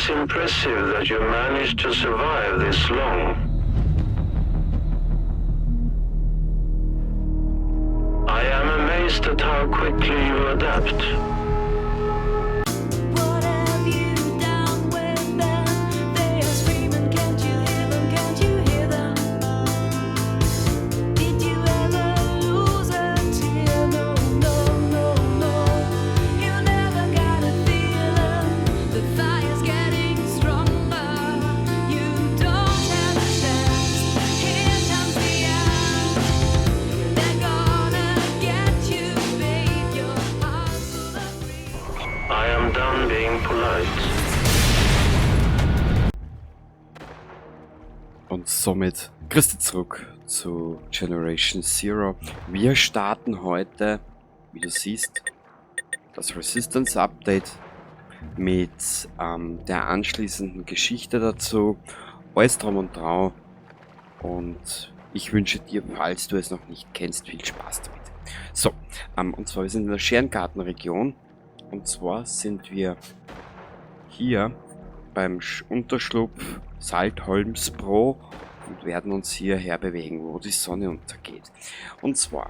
it's impressive that you managed to survive this long. I am amazed at how quickly you adapt. I am done being polite. Und somit grüß dich zurück zu Generation Zero. Wir starten heute, wie du siehst, das Resistance Update mit der anschließenden Geschichte dazu. Alles drum und dran. Und ich wünsche dir, falls du es noch nicht kennst, viel Spaß damit. So, und zwar wir sind in der Scherengartenregion. Und zwar sind wir hier beim Unterschlupf Saltholmsbro und werden uns hierher bewegen, wo die Sonne untergeht. Und zwar,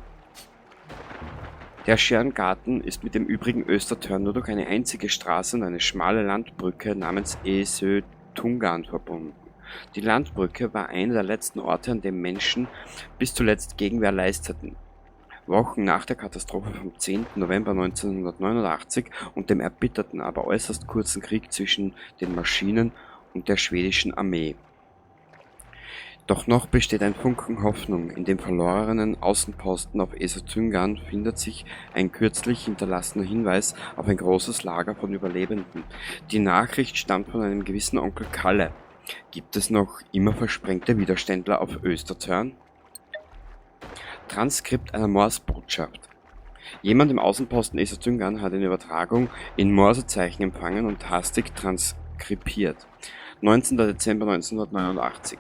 der Scherengarten ist mit dem übrigen Östertörn nur durch eine einzige Straße und eine schmale Landbrücke namens Esö-Tungan verbunden. Die Landbrücke war einer der letzten Orte, an dem Menschen bis zuletzt Gegenwehr leisteten. Wochen nach der Katastrophe vom 10. November 1989 und dem erbitterten, aber äußerst kurzen Krieg zwischen den Maschinen und der schwedischen Armee. Doch noch besteht ein Funken Hoffnung. In dem verlorenen Außenposten auf Esö-Tungan findet sich ein kürzlich hinterlassener Hinweis auf ein großes Lager von Überlebenden. Die Nachricht stammt von einem gewissen Onkel Kalle. Gibt es noch immer versprengte Widerständler auf Östertörn? Transkript einer Morse-Botschaft. Jemand im Außenposten Esö-Tungan hat eine Übertragung in Morsezeichen empfangen und hastig transkribiert. 19. Dezember 1989.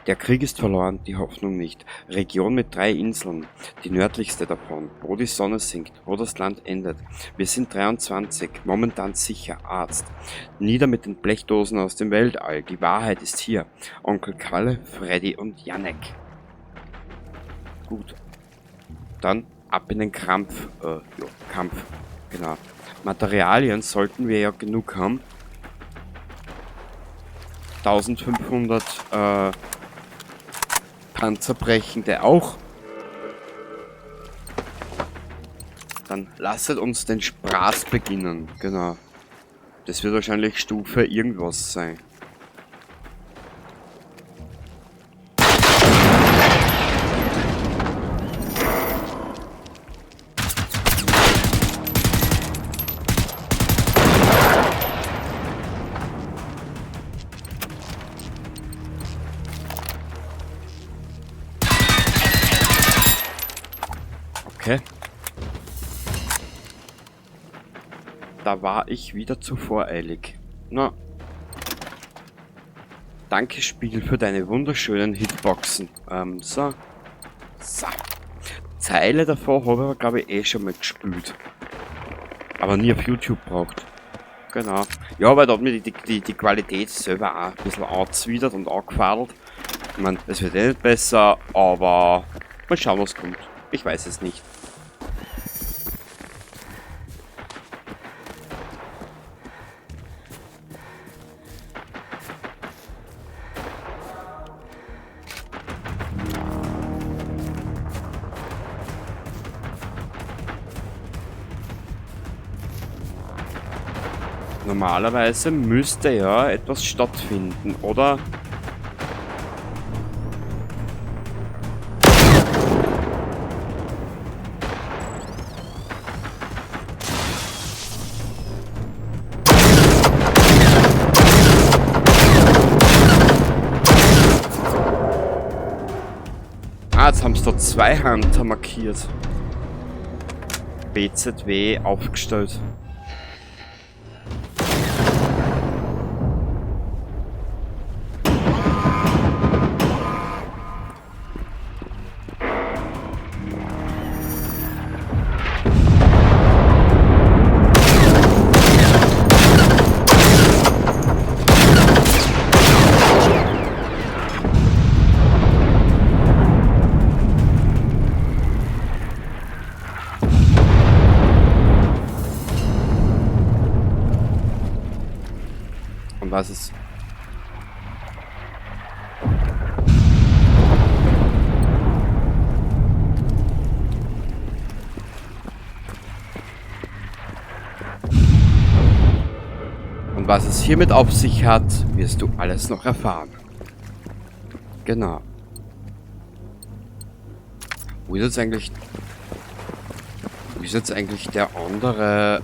Der Krieg ist verloren, die Hoffnung nicht. Region mit 3 Inseln, die nördlichste davon, wo die Sonne sinkt, wo das Land endet. Wir sind 23, momentan sicher, Arzt. Nieder mit den Blechdosen aus dem Weltall, die Wahrheit ist hier. Onkel Kalle, Freddy und Janek. Gut. Dann ab in den Kampf. Genau. Materialien sollten wir ja genug haben. 1500 Panzerbrechende auch. Dann lasset uns den Spaß beginnen. Genau. Das wird wahrscheinlich Stufe irgendwas sein. Okay. Da war ich wieder zu voreilig. Na. Danke Spiel für deine wunderschönen Hitboxen. So. Zeile davor habe ich glaube ich eh schon mal gespielt. Aber nie auf YouTube braucht. Genau. Ja, weil da hat mir die Qualität selber auch ein bisschen angezwidert und angefadelt. Ich meine, es wird eh nicht besser, aber mal schauen, was kommt. Ich weiß es nicht. Normalerweise müsste ja etwas stattfinden, oder? Jetzt haben sie da 2 Hunter markiert. BZW aufgestellt. was es... Und was es hiermit auf sich hat, wirst du alles noch erfahren. Genau. Wo ist jetzt eigentlich... Wo ist jetzt eigentlich der andere...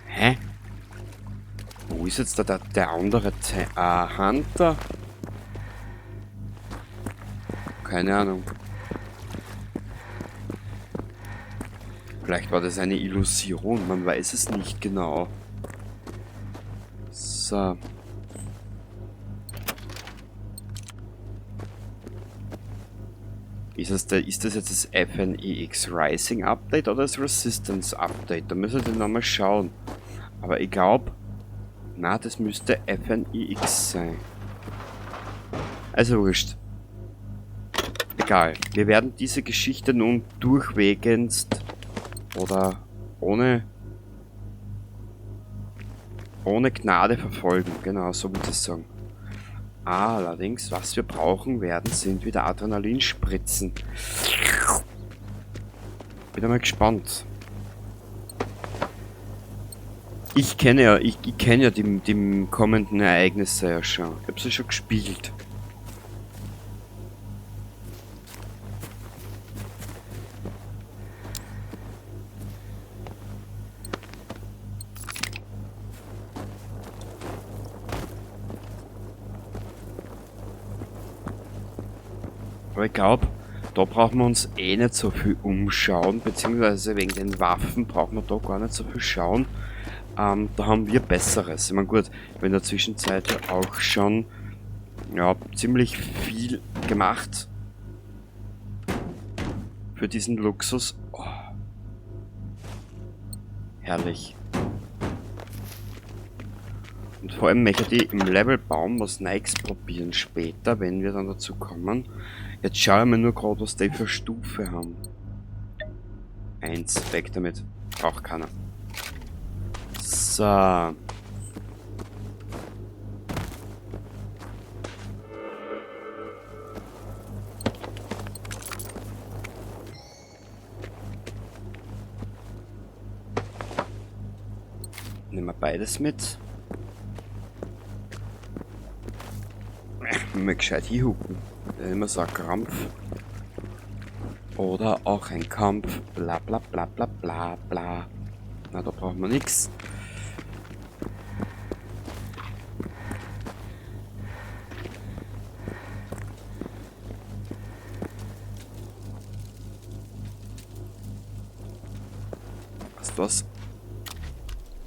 Hä? Wo ist jetzt der andere Hunter? Keine Ahnung. Vielleicht war das eine Illusion, man weiß es nicht genau. So. Ist das jetzt das FNEX Rising Update oder das Resistance Update? Da müssen wir nochmal schauen. Aber ich glaube, na, das müsste FNEX sein. Also wurscht. Egal. Wir werden diese Geschichte nun durchwegendst oder ohne Gnade verfolgen. Genau, so würde ich sagen. Allerdings, was wir brauchen werden, sind wieder Adrenalinspritzen. Bin mal gespannt. Ich kenne ja die kommenden Ereignisse ja schon. Ich habe sie schon gespielt. Aber ich glaube, da brauchen wir uns eh nicht so viel umschauen, beziehungsweise wegen den Waffen brauchen wir da gar nicht so viel schauen. Da haben wir Besseres. Ich meine, gut, in der Zwischenzeit ja auch schon ziemlich viel gemacht für diesen Luxus. Oh. Herrlich. Und vor allem möchte ich im Levelbaum was Neues probieren später, wenn wir dann dazu kommen. Jetzt schaue ich mir nur gerade, was die für Stufe haben. 1, weg damit. Braucht keiner. So. Nehmen wir beides mit. Mal gescheit hinhucken. Immer so ein Krampf. Oder auch ein Kampf. Bla bla bla bla bla bla. Na, da brauchen wir nichts. Weißt du was?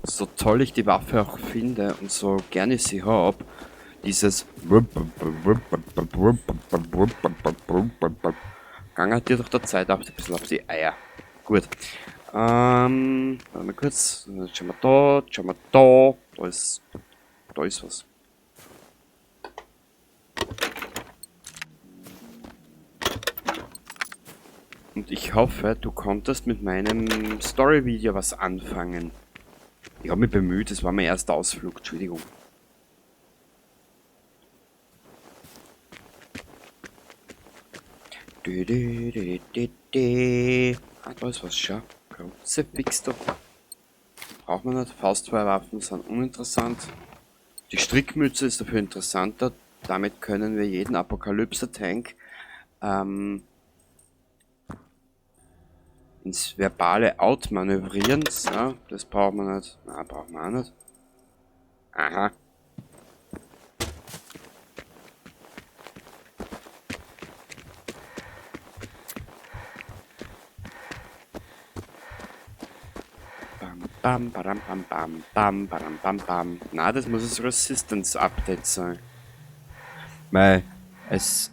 So toll ich die Waffe auch finde und so gerne ich sie habe, dieses Gang hat dir doch der Zeit auch ein bisschen auf die Eier. Gut. Warte mal kurz. Schauen wir da, schauen wir da. Da ist was. Und ich hoffe, du konntest mit meinem Story-Video was anfangen. Ich habe mich bemüht, das war mein erster Ausflug, Entschuldigung. Da ist was schon. Große Fix da. Braucht man nicht. Faustfeuerwaffen sind uninteressant. Die Strickmütze ist dafür interessanter. Damit können wir jeden Apokalypse-Tank ins verbale outmanövrieren. So, das braucht man nicht. Na, braucht man auch nicht. Aha. Bam, badam, bam, bam, bam, badam, bam, bam. Na, das muss das Resistance Update sein. Weil es,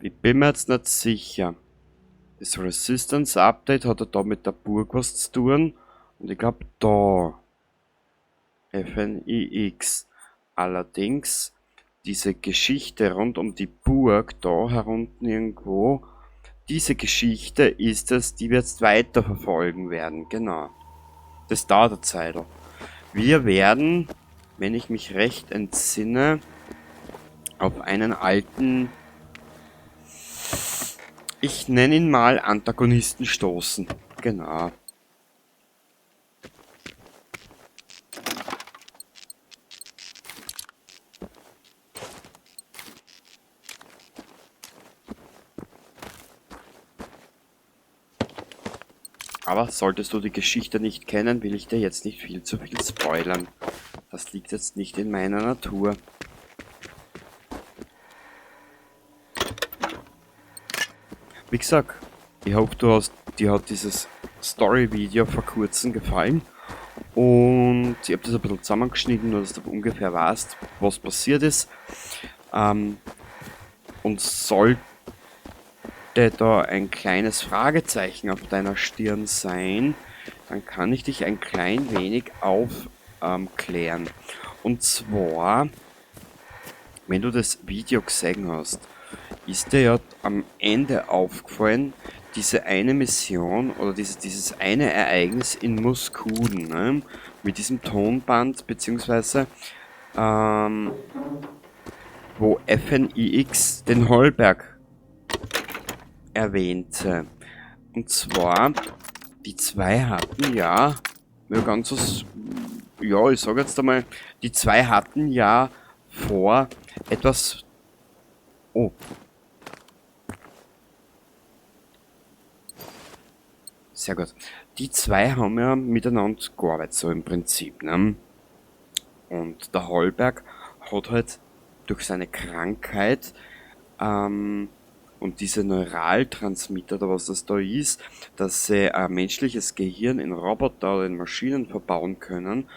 ich bin mir jetzt nicht sicher. Das Resistance Update hat da mit der Burg was zu tun. Und ich glaube da. FNEX. Allerdings, diese Geschichte rund um die Burg da herunten irgendwo, diese Geschichte ist es, die wir jetzt weiter verfolgen werden. Genau. Das dauert eine Zeit. Wir werden, wenn ich mich recht entsinne, auf einen alten, ich nenne ihn mal Antagonisten stoßen. Genau. Aber solltest du die Geschichte nicht kennen, will ich dir jetzt nicht viel zu viel spoilern. Das liegt jetzt nicht in meiner Natur. Wie gesagt, ich hoffe, dir hat dieses Story-Video vor kurzem gefallen. Und ich habe das ein bisschen zusammengeschnitten, nur dass du ungefähr weißt, was passiert ist. Und sollte da ein kleines Fragezeichen auf deiner Stirn sein, dann kann ich dich ein klein wenig aufklären. Und zwar, wenn du das Video gesehen hast, ist dir ja am Ende aufgefallen, diese eine Mission oder dieses eine Ereignis in Muskuden, ne? Mit diesem Tonband, beziehungsweise wo FNIX den Holberg erwähnte. Und zwar, die zwei hatten ja, ich sage jetzt einmal, die zwei hatten ja vor, etwas... Oh. Sehr gut. Die zwei haben ja miteinander gearbeitet, so im Prinzip, ne? Und der Holberg hat halt durch seine Krankheit und diese Neuraltransmitter, oder was das da ist, dass sie ein menschliches Gehirn in Roboter oder in Maschinen verbauen können,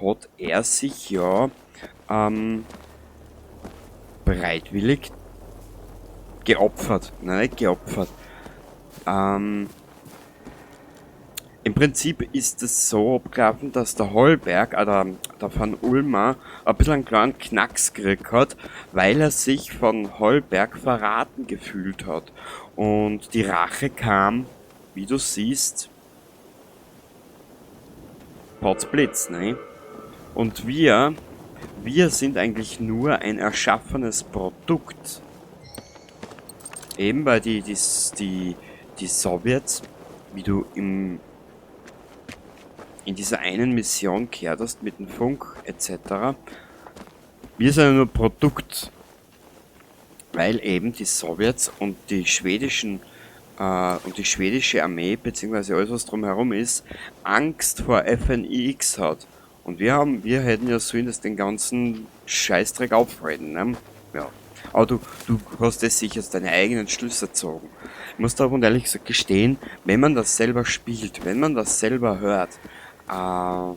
hat er sich ja bereitwillig geopfert. Nein, nicht geopfert. Im Prinzip ist es so abgelaufen, dass der Holberg, der Van Ulmer, ein bisschen einen kleinen Knacks gekriegt hat, weil er sich von Holberg verraten gefühlt hat. Und die Rache kam, wie du siehst, potzblitz, ne? Und wir sind eigentlich nur ein erschaffenes Produkt. Eben weil die Sowjets, wie du in dieser einen Mission gehört hast mit dem Funk etc. Wir sind ja nur Produkt, weil eben die Sowjets und die schwedische Armee beziehungsweise alles was drumherum ist, Angst vor FNIX hat. Und wir hätten ja sollen das den ganzen Scheißdreck aufhalten, ne? Ja. Aber du hast das sicher deine eigenen Schlüsse gezogen. Ich muss da und ehrlich gesagt gestehen, wenn man das selber spielt, wenn man das selber hört, wenn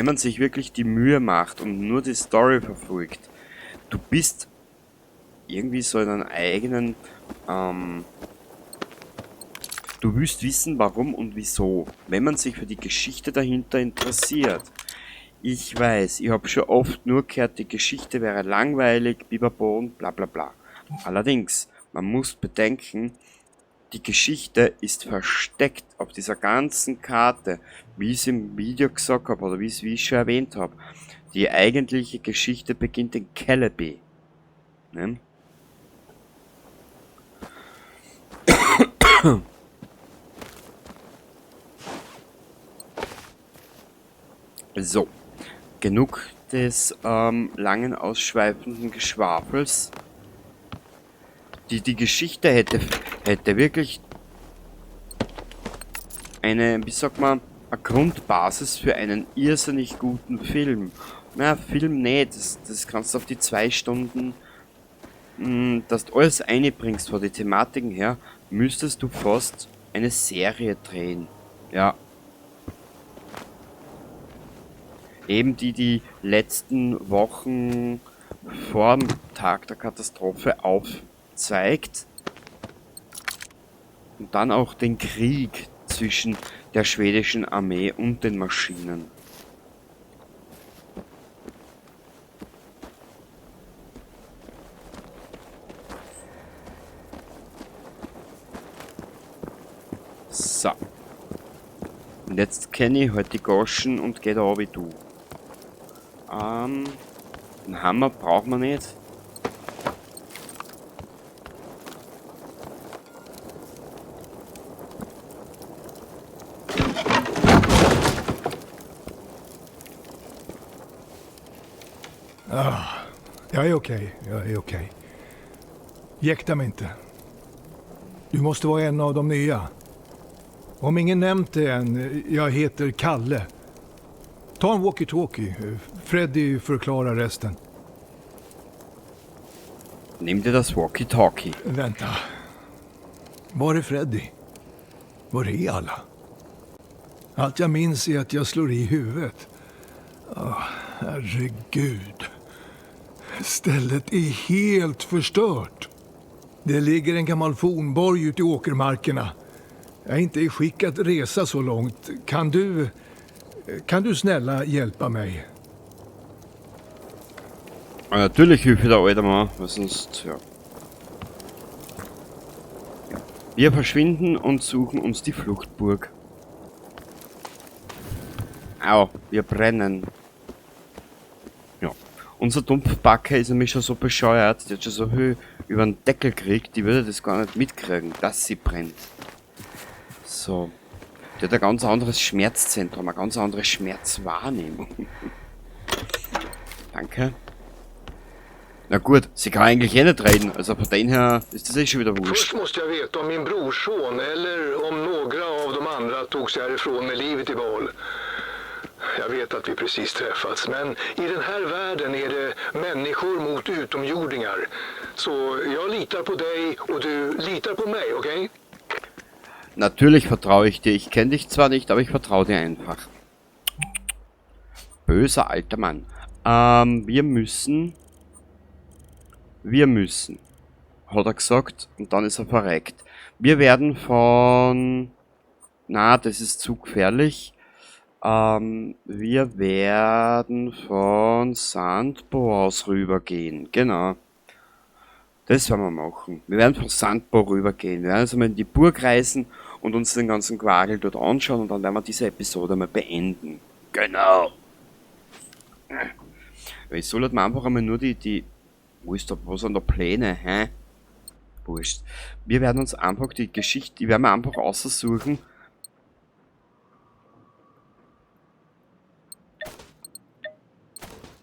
man sich wirklich die Mühe macht und nur die Story verfolgt, du bist irgendwie so in einem eigenen, du willst wissen, warum und wieso, wenn man sich für die Geschichte dahinter interessiert. Ich weiß, ich habe schon oft nur gehört, die Geschichte wäre langweilig, Biberbo und bla bla bla. Allerdings, man muss bedenken, die Geschichte ist versteckt auf dieser ganzen Karte, wie ich es im Video gesagt habe oder wie ich schon erwähnt habe. Die eigentliche Geschichte beginnt in Celebi. Ne? So, genug des langen ausschweifenden Geschwafels. Die Geschichte hätte wirklich eine, wie sagt man, eine Grundbasis für einen irrsinnig guten Film. Na, Film nicht, das kannst du auf die 2 Stunden, dass du alles einbringst von den Thematiken her, müsstest du fast eine Serie drehen. Ja. Eben die letzten Wochen vor dem Tag der Katastrophe aufzeigt. Und dann auch den Krieg zwischen der schwedischen Armee und den Maschinen. Und jetzt kenne ich halt die Goschen und gehe da auch wie du. Einen Hammer braucht man nicht. Jag är okej. Jag är okej. Jäkta mig inte. Du måste vara en av de nya. Om ingen nämnt det än, jag heter Kalle. Ta en walkie-talkie. Freddy förklarar resten. Nimm dir das Walkie-Talkie. Vänta. Var är Freddy? Var är alla? Allt jag minns är att jag slår i huvudet. Herregud. Stället är helt förstört. Det ligger en gammal fornborg ute i åkermarkerna. Jag är inte i skick att resa så långt. Kan du snälla hjälpa mig? Ja, natürlich hilft der alte Mann, weil sonst, ja. Wir verschwinden und suchen uns die Fluchtburg. Au, wir brennen. Ja. Unser Dumpfbacke ist nämlich schon so bescheuert, die hat schon so viel über den Deckel gekriegt, die würde das gar nicht mitkriegen, dass sie brennt. So. Die hat ein ganz anderes Schmerzzentrum, eine ganz andere Schmerzwahrnehmung. Danke. Na gut, sie kann eigentlich eh nicht reden, also von dem her ist das eh schon wieder wurscht. Först måste jag veta om min brorson eller om några av de andra tog sig härifrån med livet i behåll. Jag vet att vi precis träffats, men i den här världen är det människor mot utomjordingar. Så jag litar på dig och du litar på mig, okej? Natürlich vertraue ich dir. Ich kenne dich zwar nicht, aber ich vertraue dir einfach. Böser alter Mann. Wir müssen, hat er gesagt, und dann ist er verreckt. Wir werden von... Na, das ist zu gefährlich. Wir werden von Sandbo aus rübergehen. Genau. Das werden wir machen. Wir werden von Sandbo rübergehen. Wir werden also mal in die Burg reisen und uns den ganzen Quagel dort anschauen und dann werden wir diese Episode mal beenden. Genau. Weil ich soll halt mal einfach einmal nur wo sind da Pläne, hä? Wurscht. Wir werden uns einfach die Geschichte, die werden wir einfach aussuchen.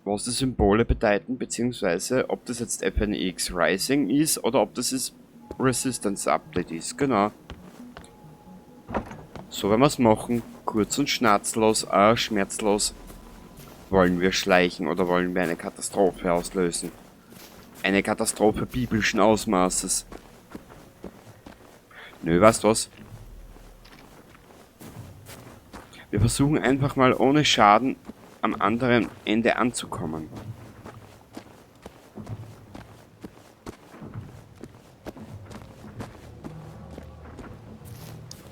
Was die Symbole bedeuten, beziehungsweise ob das jetzt FNX Rising ist oder ob das das Resistance Update ist, genau. So werden wir es machen, kurz und schmerzlos, schmerzlos. Wollen wir schleichen oder wollen wir eine Katastrophe auslösen? Eine Katastrophe biblischen Ausmaßes. Nö, weißt du was? Wir versuchen einfach mal ohne Schaden am anderen Ende anzukommen.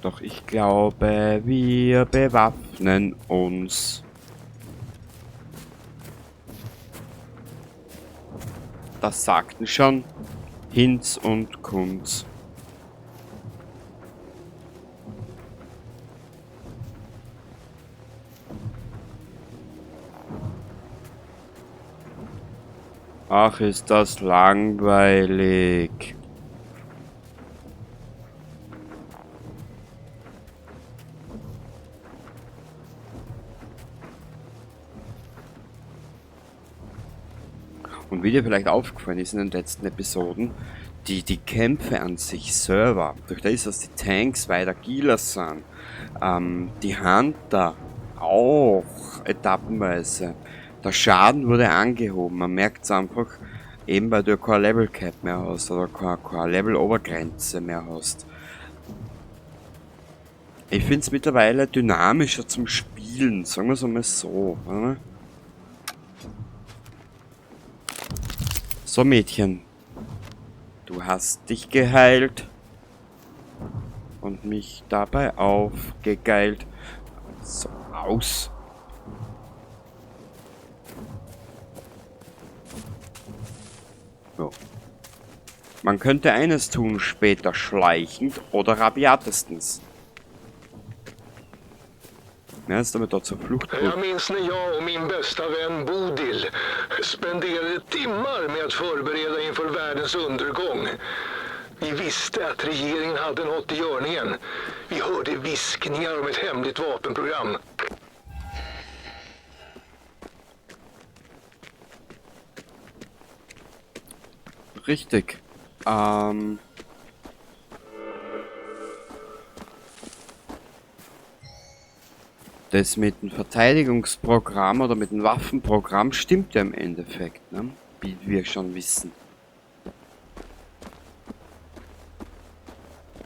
Doch ich glaube, wir bewaffnen uns. Das sagten schon Hinz und Kunz. Ach, ist das langweilig. Und wie dir vielleicht aufgefallen ist in den letzten Episoden, die Kämpfe an sich selber, durch das, dass die Tanks weiter Killer sind, die Hunter auch etappenweise. Der Schaden wurde angehoben, man merkt es einfach, eben weil du kein Level Cap mehr hast oder keine Level Obergrenze mehr hast. Ich finde es mittlerweile dynamischer zum Spielen, sagen wir es einmal so. Oder? So Mädchen, du hast dich geheilt und mich dabei aufgegeilt. So, aus. So. Man könnte eines tun, später schleichend oder rabiatestens. Wer ist damit dort zur Flucht? Jag minns när jag och min bästa vän Bodil spenderade timmar med att förbereda inför världens undergång. Vi visste att regeringen hade något i görningen. Vi hörde viskningar om ett hemligt vapenprogram. Richtig. Das mit dem Verteidigungsprogramm oder mit dem Waffenprogramm stimmt ja im Endeffekt, ne? Wie wir schon wissen.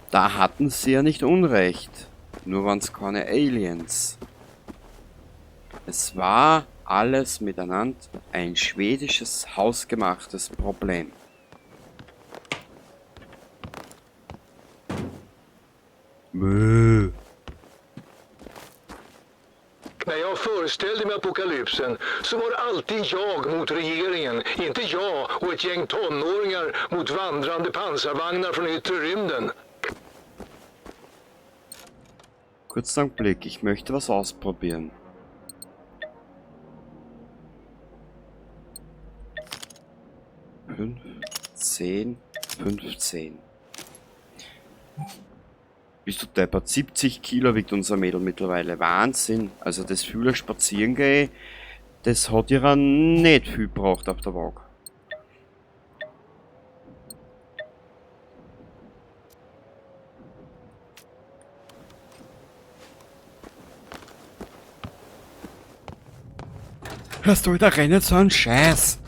Da hatten sie ja nicht Unrecht. Nur waren es keine Aliens. Es war alles miteinander ein schwedisches, hausgemachtes Problem. Bäh. När jag föreställde mig apokalypsen så var det alltid jag mot regeringen, inte jag och ett gäng tonåringar mot vandrande pansarvagnar från yttre rymden. Kurzen Augenblick, ich möchte was ausprobieren. Fünf, 10, 15. Bist du deppert? 70 Kilo wiegt unser Mädel mittlerweile. Wahnsinn. Also das viele spazieren gehen, das hat ihr nicht viel gebraucht auf der Waage. Hörst du, da rennt so ein Scheiß.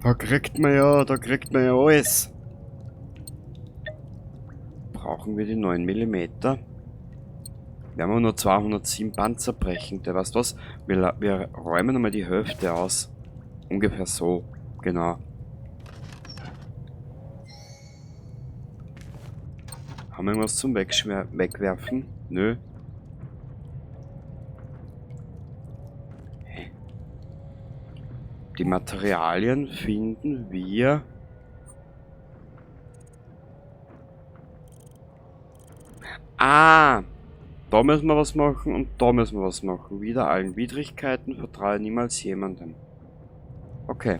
Da kriegt man ja alles. Brauchen wir die 9 mm? Wir haben nur 207 Panzer brechen. Der weißt was? Wir räumen einmal die Hälfte aus. Ungefähr so. Genau. Haben wir irgendwas zum Wegwerfen? Nö. Die Materialien finden wir. Ah! Da müssen wir was machen und da müssen wir was machen. Wieder allen Widrigkeiten, vertraue niemals jemandem. Okay.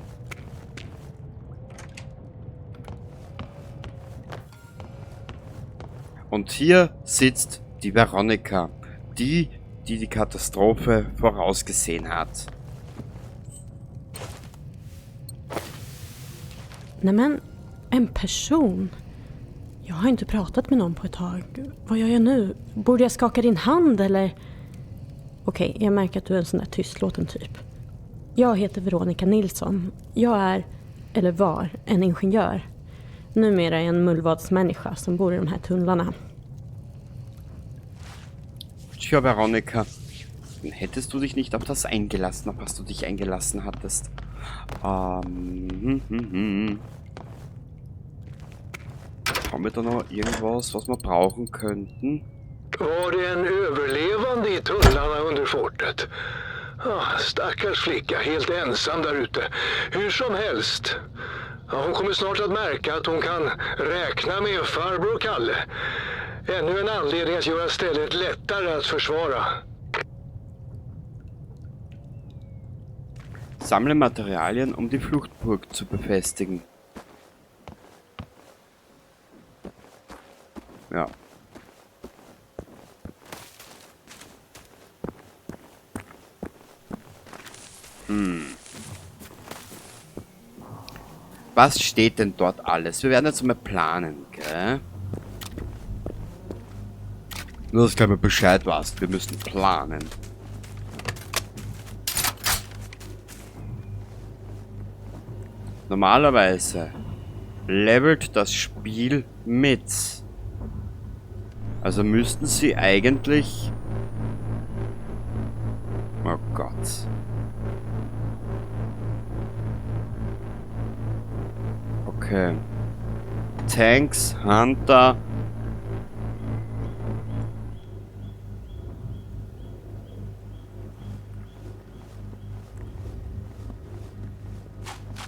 Und hier sitzt die Veronica, die Katastrophe vorausgesehen hat. Nej men, en person? Jag har inte pratat med någon på ett tag. Vad gör jag nu? Borde jag skaka din hand eller? Okej, jag märker att du är en sån där tystlåten typ. Jag heter Veronica Nilsson. Jag är, eller var, en ingenjör. Numera är jag en mullvadsmänniska som bor i de här tunnlarna. Tja, Veronica. Hättest du dich nicht auf das eingelassen, auf was du dich eingelassen hattest? Haben wir da noch irgendwas, was wir brauchen könnten? Var det en överlevande i tunnlarna under fortet? Stackars flicka, helt ensam där ute. Hur som helst. Hon kommer snart att märka att hon kan räkna med farbror Kalle. Ännu en anledning att göra stället lättare att försvara. Sammle Materialien, um die Fluchtburg zu befestigen. Ja. Was steht denn dort alles? Wir werden jetzt mal planen, gell? Nur, dass du gleich mal Bescheid weißt. Wir müssen planen. Normalerweise levelt das Spiel mit. Also müssten sie eigentlich... Oh Gott. Okay. Tanks, Hunter...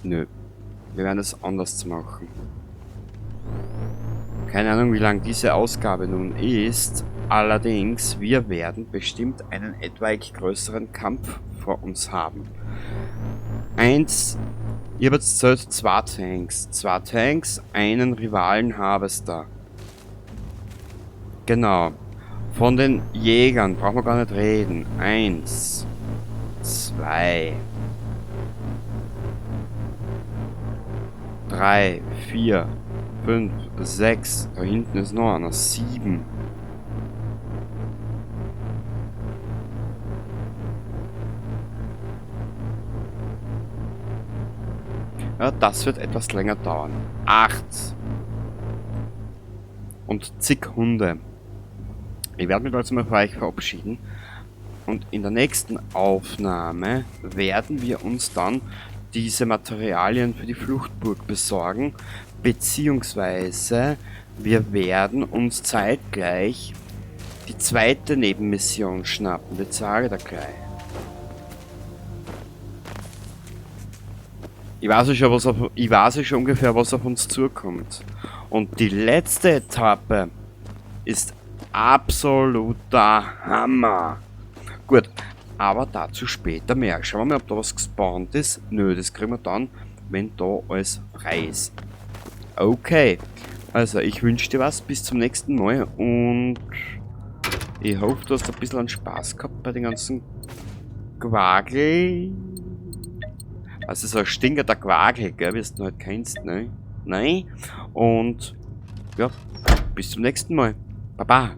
Nö. Wir werden es anders machen. Keine Ahnung, wie lang diese Ausgabe nun ist, Allerdings, wir werden bestimmt einen etwaig größeren Kampf vor uns haben. Ich habe jetzt zählt 2 Tanks. 2 Tanks, einen Rivalen-Harvester. Genau. Von den Jägern brauchen wir gar nicht reden. 1, 2, 3, 4, 5, 6. Da hinten ist noch einer. 7. Ja, das wird etwas länger dauern. 8. Und zig Hunde. Ich werde mich also mal von euch verabschieden. Und in der nächsten Aufnahme werden wir uns dann diese Materialien für die Fluchtburg besorgen. Beziehungsweise wir werden uns zeitgleich die zweite Nebenmission schnappen. Das sage ich da gleich. Ich weiß ja schon ungefähr, was auf uns zukommt. Und die letzte Etappe ist absoluter Hammer. Gut, aber dazu später mehr. Schauen wir mal, ob da was gespawnt ist. Nö, das kriegen wir dann, wenn da alles frei ist. Okay, also ich wünsche dir was, bis zum nächsten Mal und ich hoffe, du hast ein bisschen Spaß gehabt bei den ganzen Quagel. Also so ein stinkender Quagel, gell, wie du ihn halt kennst, ne? Nein? Und ja, bis zum nächsten Mal. Baba.